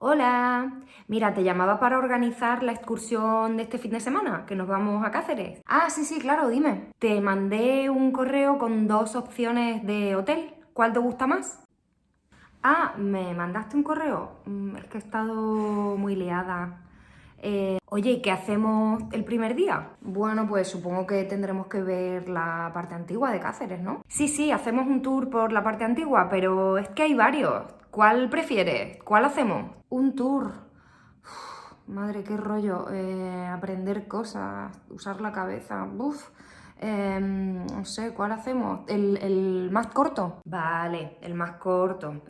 Hola, mira, te llamaba para organizar la excursión de este fin de semana, que nos vamos a Cáceres. Ah, sí, claro, dime. Te mandé un correo con 2 opciones de hotel. ¿Cuál te gusta más? Ah, ¿me mandaste un correo? Es que he estado muy liada. Oye, ¿y qué hacemos el primer día? Bueno, pues supongo que tendremos que ver la parte antigua de Cáceres, ¿no? Sí, hacemos un tour por la parte antigua, pero es que hay varios. ¿Cuál prefieres? ¿Cuál hacemos? Un tour. Madre, qué rollo. Aprender cosas, usar la cabeza. No sé, ¿cuál hacemos? ¿El más corto? Vale, el más corto.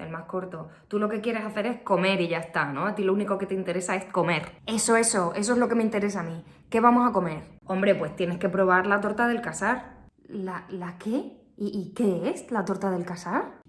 Tú lo que quieres hacer es comer y ya está, ¿no? A ti lo único que te interesa es comer. Eso es lo que me interesa a mí. ¿Qué vamos a comer? Hombre, pues tienes que probar la torta del Casar. ¿La qué? ¿Y qué es la torta del Casar?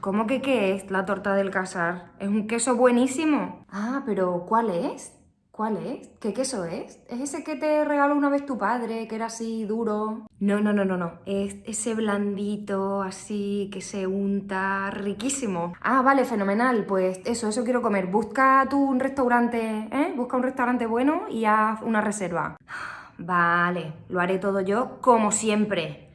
¿Cómo que qué es la torta del Casar? Es un queso buenísimo. Ah, pero ¿cuál es? ¿Cuál es? ¿Qué queso es? ¿Es ese que te regaló una vez tu padre, que era así duro? No. Es ese blandito, así, que se unta, riquísimo. Ah, vale, fenomenal. Pues eso quiero comer. Busca tú un restaurante, ¿eh? Busca un restaurante bueno y haz una reserva. Vale, lo haré todo yo como siempre.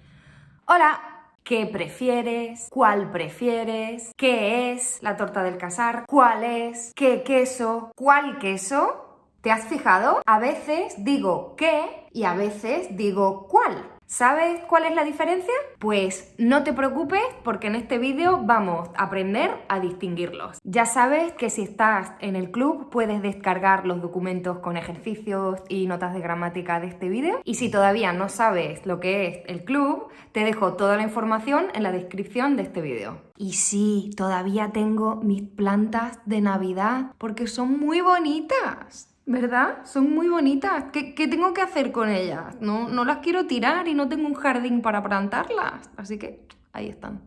Hola. ¿Qué prefieres? ¿Cuál prefieres? ¿Qué es la torta del Casar? ¿Cuál es? ¿Qué queso? ¿Cuál queso? ¿Te has fijado? A veces digo qué y a veces digo cuál. ¿Sabes cuál es la diferencia? Pues no te preocupes porque en este vídeo vamos a aprender a distinguirlos. Ya sabes que si estás en el club puedes descargar los documentos con ejercicios y notas de gramática de este vídeo. Y si todavía no sabes lo que es el club, te dejo toda la información en la descripción de este vídeo. Y sí, todavía tengo mis plantas de Navidad porque son muy bonitas. ¿Verdad? Son muy bonitas. ¿Qué tengo que hacer con ellas? No las quiero tirar y no tengo un jardín para plantarlas. Así que ahí están.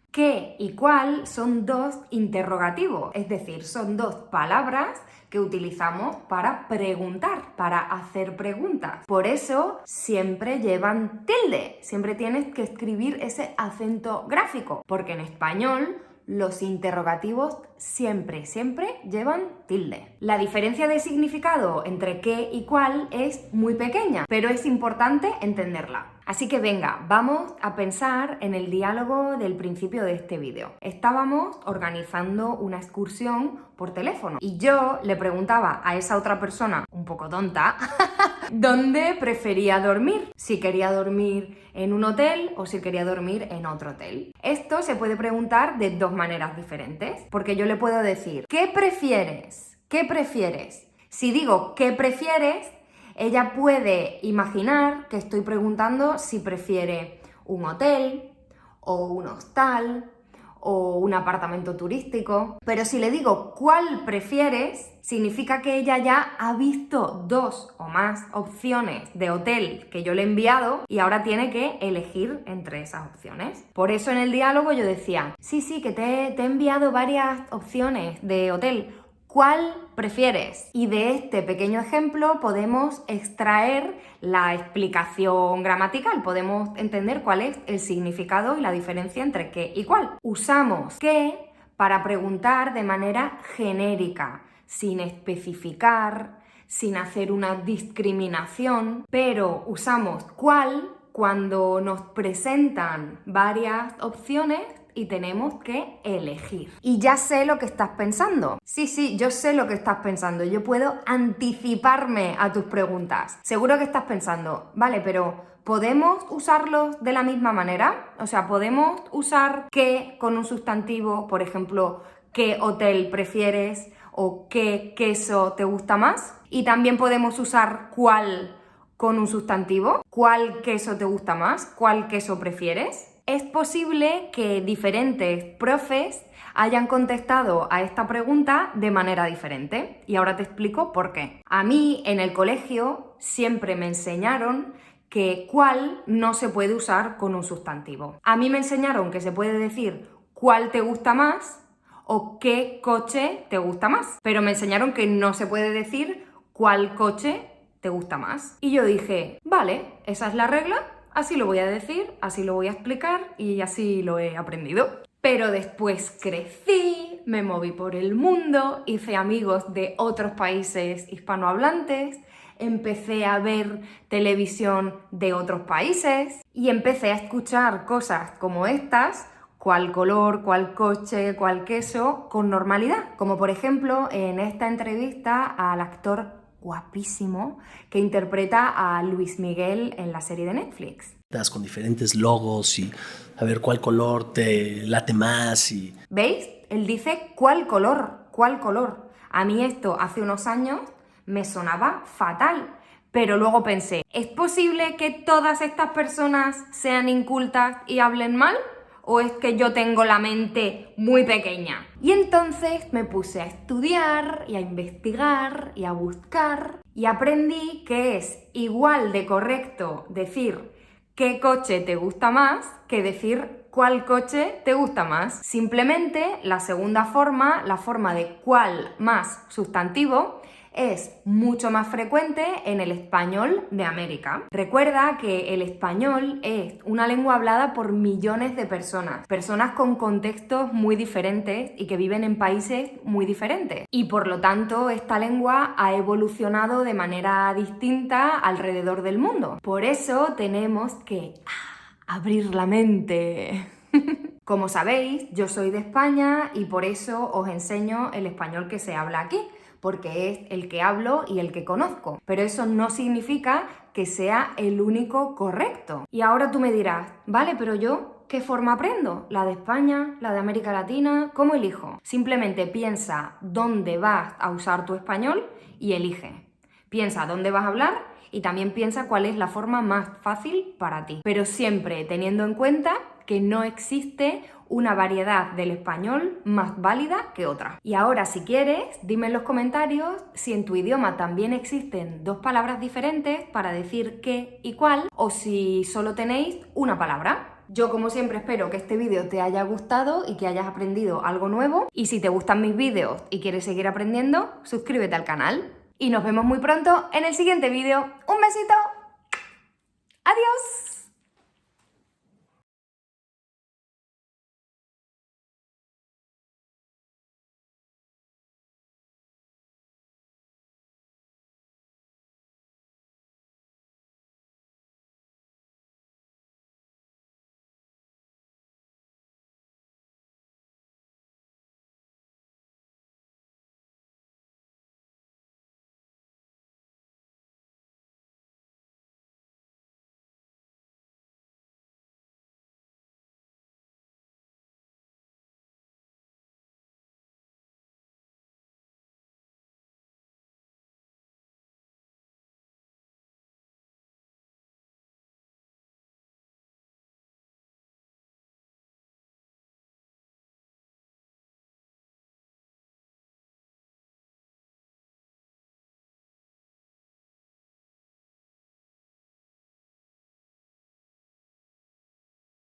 ¿Qué y cuál son 2 interrogativos? Es decir, son 2 palabras que utilizamos para preguntar, para hacer preguntas. Por eso siempre llevan tilde. Siempre tienes que escribir ese acento gráfico, porque en español los interrogativos siempre llevan tilde. La diferencia de significado entre qué y cuál es muy pequeña, pero es importante entenderla. Así que venga, vamos a pensar en el diálogo del principio de este vídeo. Estábamos organizando una excursión por teléfono y yo le preguntaba a esa otra persona, un poco tonta, ¿dónde prefería dormir? Si quería dormir en un hotel o si quería dormir en otro hotel. Esto se puede preguntar de 2 maneras diferentes, porque yo le puedo decir, ¿qué prefieres? ¿Qué prefieres? Si digo ¿qué prefieres?, ella puede imaginar que estoy preguntando si prefiere un hotel o un hostal o un apartamento turístico. Pero si le digo ¿cuál prefieres?, significa que ella ya ha visto 2 o más opciones de hotel que yo le he enviado y ahora tiene que elegir entre esas opciones. Por eso en el diálogo yo decía, sí, que te he enviado varias opciones de hotel. ¿Cuál prefieres? Y de este pequeño ejemplo podemos extraer la explicación gramatical, podemos entender cuál es el significado y la diferencia entre qué y cuál. Usamos qué para preguntar de manera genérica, sin especificar, sin hacer una discriminación, pero usamos cuál cuando nos presentan varias opciones y tenemos que elegir. Y ya sé lo que estás pensando. Sí, yo sé lo que estás pensando. Yo puedo anticiparme a tus preguntas. Seguro que estás pensando, vale, pero ¿podemos usarlos de la misma manera? O sea, ¿podemos usar qué con un sustantivo? Por ejemplo, ¿qué hotel prefieres? ¿O qué queso te gusta más? Y también podemos usar cuál con un sustantivo. ¿Cuál queso te gusta más? ¿Cuál queso prefieres? Es posible que diferentes profes hayan contestado a esta pregunta de manera diferente y ahora te explico por qué. A mí en el colegio siempre me enseñaron que cuál no se puede usar con un sustantivo. A mí me enseñaron que se puede decir cuál te gusta más o qué coche te gusta más, pero me enseñaron que no se puede decir cuál coche te gusta más. Y yo dije, vale, esa es la regla. Así lo voy a decir, así lo voy a explicar y así lo he aprendido. Pero después crecí, me moví por el mundo, hice amigos de otros países hispanohablantes, empecé a ver televisión de otros países y empecé a escuchar cosas como estas, cuál color, cuál coche, cuál queso, con normalidad. Como por ejemplo en esta entrevista al actor guapísimo que interpreta a Luis Miguel en la serie de Netflix. Con diferentes logos y a ver cuál color te late más y... ¿Veis? Él dice ¿cuál color? ¿Cuál color? A mí esto hace unos años me sonaba fatal, pero luego pensé, ¿es posible que todas estas personas sean incultas y hablen mal? ¿O es que yo tengo la mente muy pequeña? Y entonces me puse a estudiar y a investigar y a buscar y aprendí que es igual de correcto decir qué coche te gusta más que decir cuál coche te gusta más. Simplemente la segunda forma, la forma de cuál más sustantivo, es mucho más frecuente en el español de América. Recuerda que el español es una lengua hablada por millones de personas con contextos muy diferentes y que viven en países muy diferentes. Y por lo tanto, esta lengua ha evolucionado de manera distinta alrededor del mundo. Por eso tenemos que abrir la mente. Como sabéis, yo soy de España y por eso os enseño el español que se habla aquí, porque es el que hablo y el que conozco. Pero eso no significa que sea el único correcto. Y ahora tú me dirás, vale, pero yo, ¿qué forma aprendo? ¿La de España? ¿La de América Latina? ¿Cómo elijo? Simplemente piensa dónde vas a usar tu español y elige. Piensa dónde vas a hablar y también piensa cuál es la forma más fácil para ti. Pero siempre teniendo en cuenta que no existe una variedad del español más válida que otra. Y ahora, si quieres, dime en los comentarios si en tu idioma también existen dos palabras diferentes para decir qué y cuál, o si solo tenéis una palabra. Yo, como siempre, espero que este vídeo te haya gustado y que hayas aprendido algo nuevo. Y si te gustan mis vídeos y quieres seguir aprendiendo, suscríbete al canal. Y nos vemos muy pronto en el siguiente vídeo. ¡Un besito! ¡Adiós!